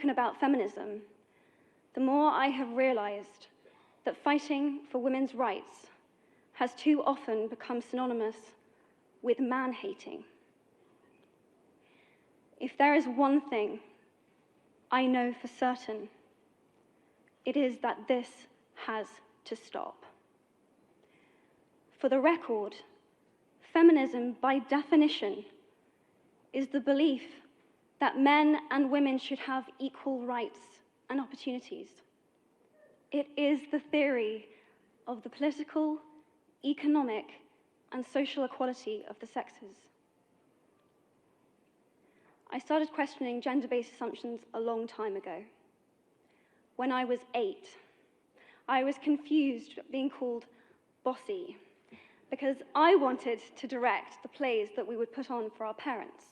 spoken about feminism, the more I have realized that fighting for women's rights has too often become synonymous with man-hating. If there is one thing I know for certain, it is that this has to stop. For the record, feminism, by definition, is the belief that men and women should have equal rights and opportunities. It is the theory of the political, economic, and social equality of the sexes. I started questioning gender-based assumptions a long time ago. When I was 8, I was confused being called bossy because I wanted to direct the plays that we would put on for our parents,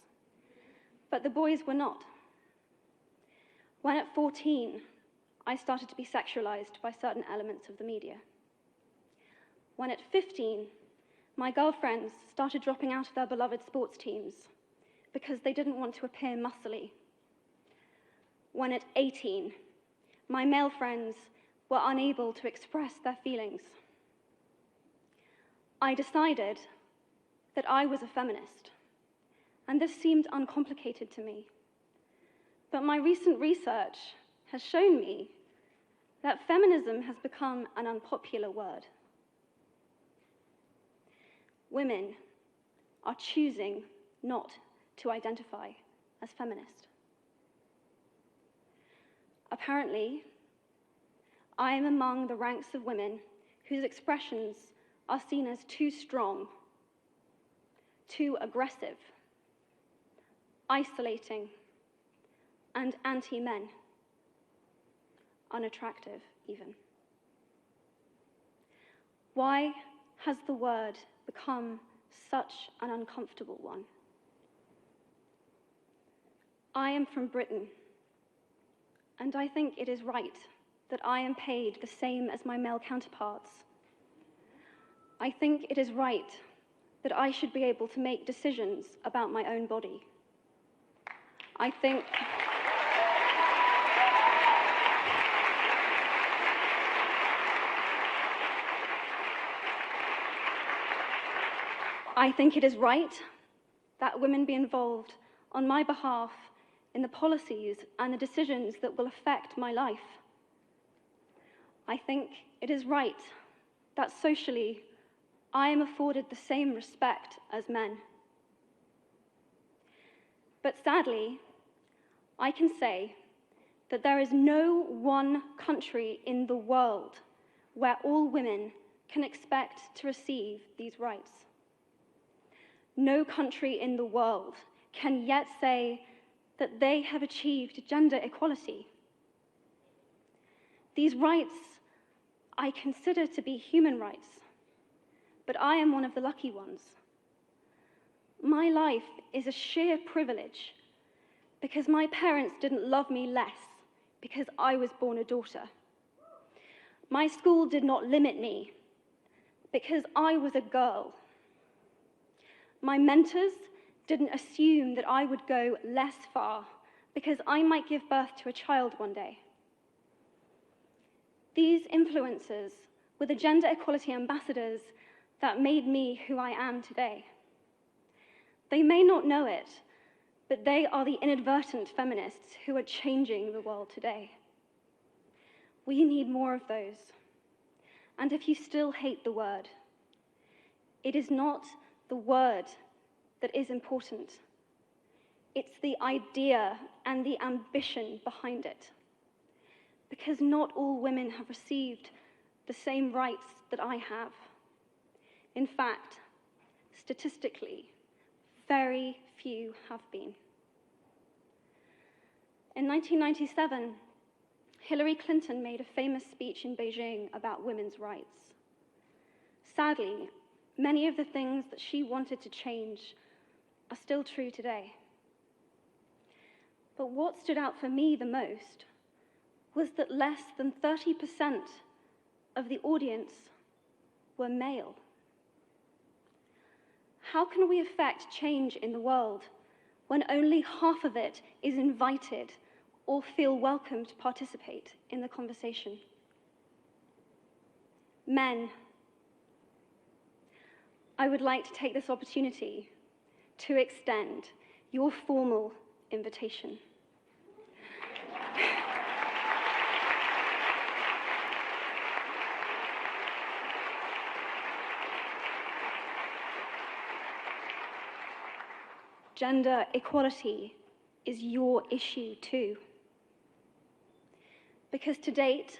but the boys were not. When at 14, I started to be sexualized by certain elements of the media. When at 15, my girlfriends started dropping out of their beloved sports teams because they didn't want to appear muscly. When at 18, my male friends were unable to express their feelings. I decided that I was a feminist, and this seemed uncomplicated to me. But my recent research has shown me that feminism has become an unpopular word. Women are choosing not to identify as feminist. Apparently, I am among the ranks of women whose expressions are seen as too strong, too aggressive, isolating, and anti-men, unattractive even. Why has the word become such an uncomfortable one? I am from Britain, and I think it is right that I am paid the same as my male counterparts. I think it is right that I should be able to make decisions about my own body. I think it is right that women be involved on my behalf in the policies and the decisions that will affect my life. I think it is right that socially I am afforded the same respect as men. But sadly, I can say that there is no one country in the world where all women can expect to receive these rights. No country in the world can yet say that they have achieved gender equality. These rights I consider to be human rights, but I am one of the lucky ones. My life is a sheer privilege because my parents didn't love me less because I was born a daughter. My school did not limit me because I was a girl. My mentors didn't assume that I would go less far because I might give birth to a child one day. These influences were the gender equality ambassadors that made me who I am today. They may not know it, but they are the inadvertent feminists who are changing the world today. We need more of those. And if you still hate the word, it is not the word that is important. It's the idea and the ambition behind it. Because not all women have received the same rights that I have. In fact, statistically, very few have been. In 1997, Hillary Clinton made a famous speech in Beijing about women's rights. Sadly, many of the things that she wanted to change are still true today. But what stood out for me the most was that less than 30% of the audience were male. How can we affect change in the world when only half of it is invited or feel welcome to participate in the conversation. Men, I would like to take this opportunity to extend your formal invitation. Gender equality is your issue too. Because to date,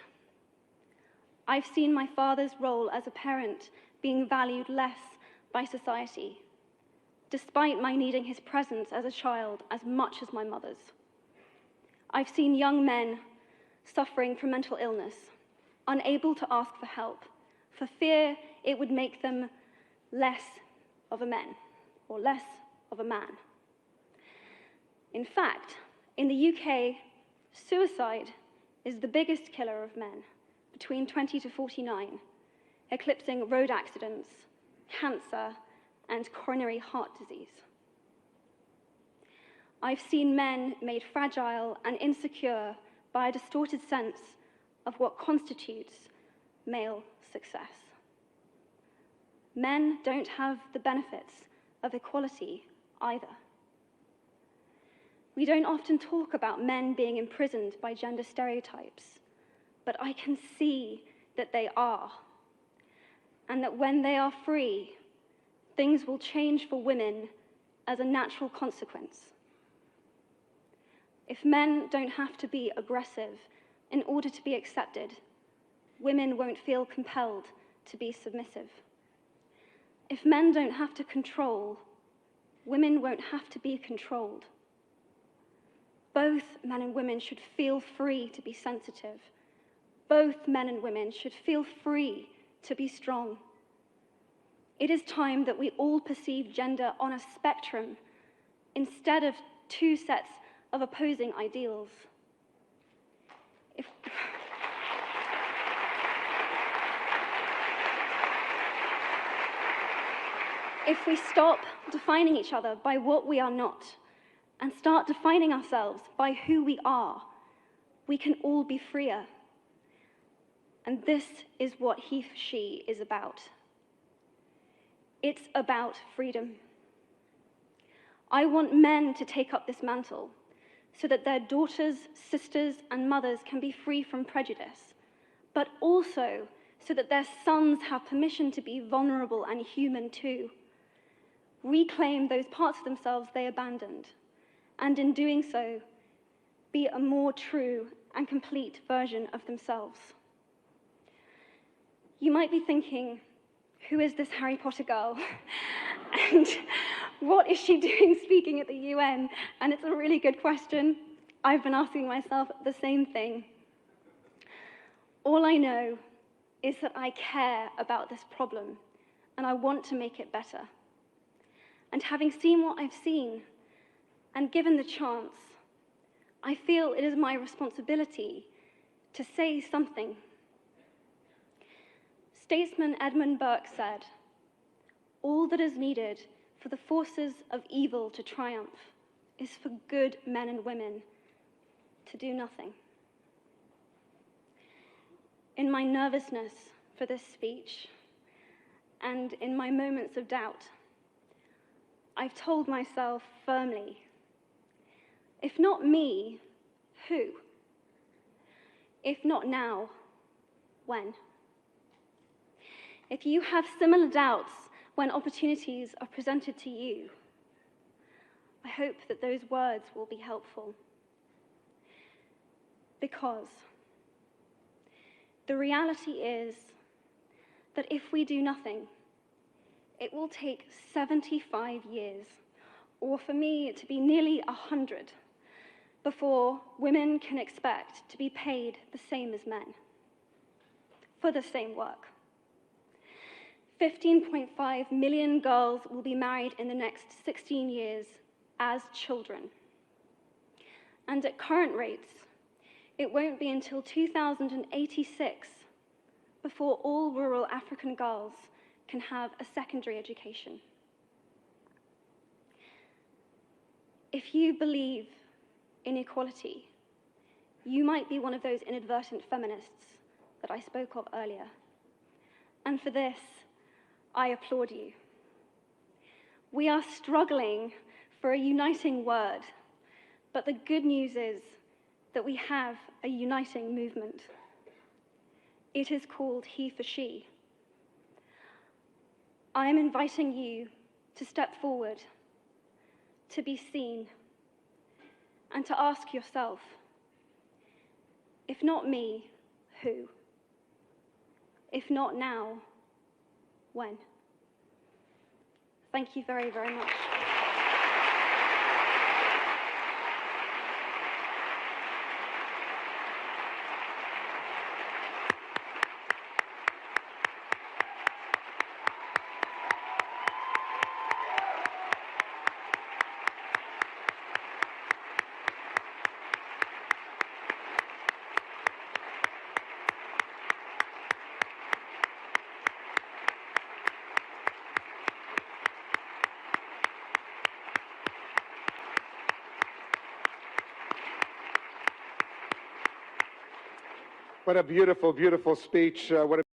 I've seen my father's role as a parent being valued less by society, despite my needing his presence as a child as much as my mother's. I've seen young men suffering from mental illness, unable to ask for help, for fear it would make them less of a man or less of a man. In fact, in the UK, suicide is the biggest killer of men between 20 to 49, eclipsing road accidents, cancer, and coronary heart disease. I've seen men made fragile and insecure by a distorted sense of what constitutes male success. Men don't have the benefits of equality either. We don't often talk about men being imprisoned by gender stereotypes, but I can see that they are, and that when they are free, things will change for women as a natural consequence. If men don't have to be aggressive in order to be accepted, women won't feel compelled to be submissive. If men don't have to control, women won't have to be controlled. Both men and women should feel free to be sensitive. Both men and women should feel free to be strong. It is time that we all perceive gender on a spectrum instead of two sets of opposing ideals. If we stop defining each other by what we are not and start defining ourselves by who we are, we can all be freer. And this is what HeForShe is about. It's about freedom. I want men to take up this mantle so that their daughters, sisters, and mothers can be free from prejudice, but also so that their sons have permission to be vulnerable and human too. Reclaim those parts of themselves they abandoned, and in doing so, be a more true and complete version of themselves. You might be thinking, who is this Harry Potter girl? And what is she doing speaking at the UN? And it's a really good question. I've been asking myself the same thing. All I know is that I care about this problem, and I want to make it better. And having seen what I've seen, and given the chance, I feel it is my responsibility to say something. Statesman Edmund Burke said, "All that is needed for the forces of evil to triumph is for good men and women to do nothing." In my nervousness for this speech, and in my moments of doubt, I've told myself firmly, if not me, who? If not now, when? If you have similar doubts when opportunities are presented to you, I hope that those words will be helpful. Because the reality is that if we do nothing, it will take 75 years, or for me to be nearly 100, before women can expect to be paid the same as men for the same work. 15.5 million girls will be married in the next 16 years as children. And at current rates, it won't be until 2086 before all rural African girls can have a secondary education. If you believe in equality, you might be one of those inadvertent feminists that I spoke of earlier. And for this, I applaud you. We are struggling for a uniting word, but the good news is that we have a uniting movement. It is called HeForShe. I am inviting you to step forward, to be seen, and to ask yourself, if not me, who? If not now, when? Thank you very, very much. What a beautiful, beautiful speech. What a